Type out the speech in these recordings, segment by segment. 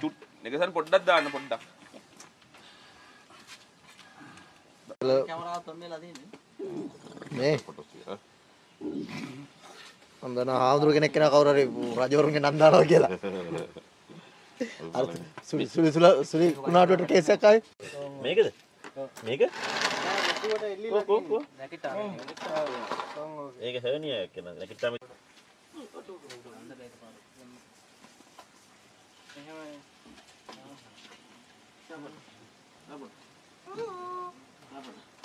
චුට් නෙගසන් පොඩ්ඩක් දාන්න පොඩ්ඩක්. කැමරාව තොන්නේලා තියෙන්නේ. මේ හොඳන හාමුදුරු කෙනෙක් කෙනා කවුරු හරි රජවරුන්ගේ නම් දානවා කියලා. අර සුලි කුණාටුවට කේස් එකක් ආවේ. මේකද? මේක? ඒක හර්නියා එක නේද? රැකිට්ටාම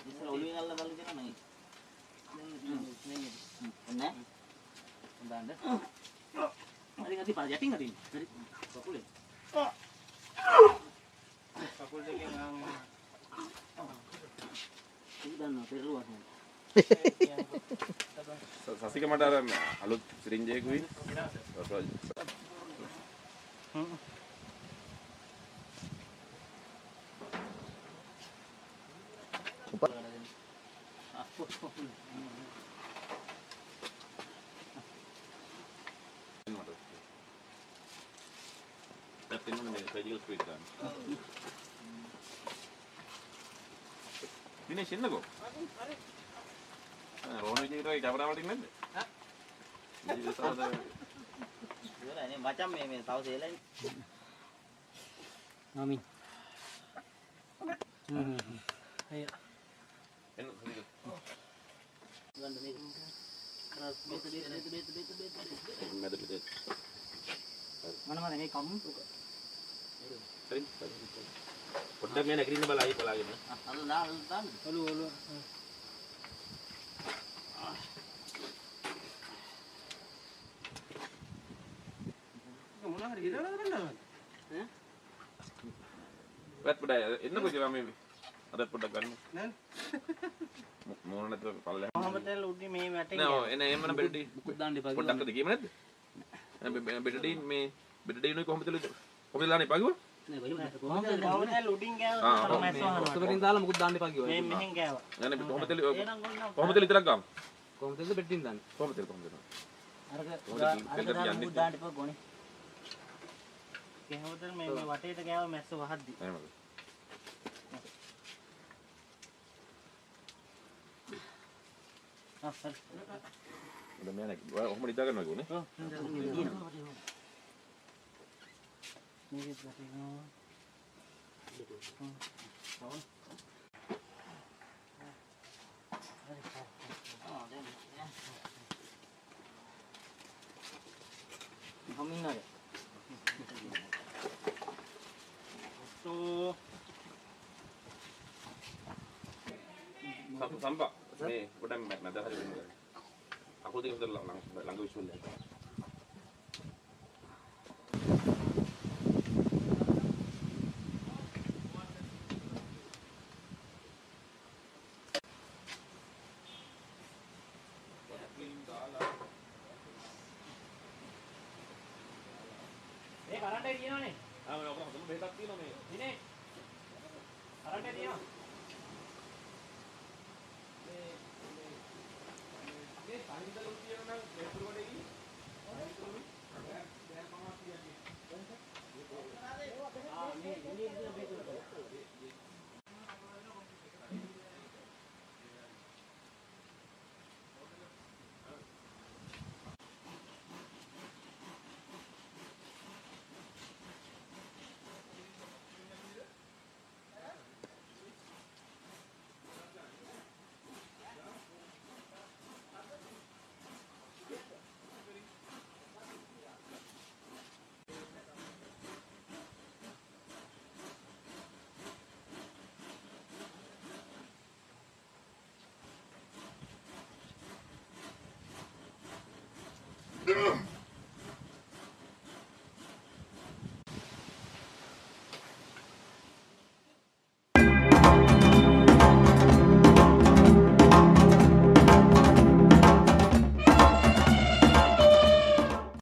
ඉස්සර ඔළුවේ අල්ල බලලා දෙනවා නේද? නෑ. හොඳාන්ද? හරි ගති පාර යටින් හරි. හරි. කකුලේ. කකුල් දෙකෙන් ඉඳන් පෙරළුවා නේද? සසික මට අර අලුත් සිරින්ජ් එකකුයි. Dinesh එන්නකෝ. රෝහණ විජේට කැමරාව වලින් නැද්ද? ඉවරයි මචං මේ තව සේලයි. නමින්. අය. එන්න සුනිල්. ගන්න මේක. කරස් බේත මැද පිටේ. මොනවද මේ කම්? හරි. පොඩ්ඩක් මේ නැගිටින්න බලාගෙන. අල්ල දාන්න. ඔලුව. මොනවා හරි හිරවලා ගන්නවද? ඈ? වැත් පොඩ්ඩක් එන්නකෝ කියලා මේ අද පොඩ්ඩක් ගන්න. නෑ. මොන නැතුව පල්ලෙහා. මොහොමද උඩි මේ වැටේ. නෑ එන එමන බෙඩි මුකුත් දාන්න එපා. පොඩ්ඩක් අද කියම නැද්ද? බෙඩි මේ බෙඩි නුයි කොහොමද දාන්නේ පගුව? නෑ බයි කොහොමද උඩින් ගෑව මැස්ස වහනවා. ඔතනින් දාලා මුකුත් දාන්න එපා කිව්වා. මේ මෙහෙන් ගෑවා. නෑ කොහොමද විතරක් ගාමු. කොහොමද බෙඩින් දාන්නේ? කොහොමද අරක මුකුත් දාන්න එපා ගොනේ. කොහොමද මේ වටේට ගෑව මැස්ස වහද්දි. එහෙමද? හරි. මම මම නෑ ඔහොම ඉදා ගන්නවා කිව්වනේ. ඔව්. මේකත් වැටෙනවා. හමින්නද? සම්පා මේ පොඩ්ඩක් මැද හරි වෙන්න. අකුල් දෙක විතර ළඟ විශ්වල නැහැ. මේ කරන්ට් එක කියනවනේ. ආ මම ඔක්කොම බෙහෙතක් තියෙනවා මේ. දිනේ. කරන්ට් එක තියෙනවා.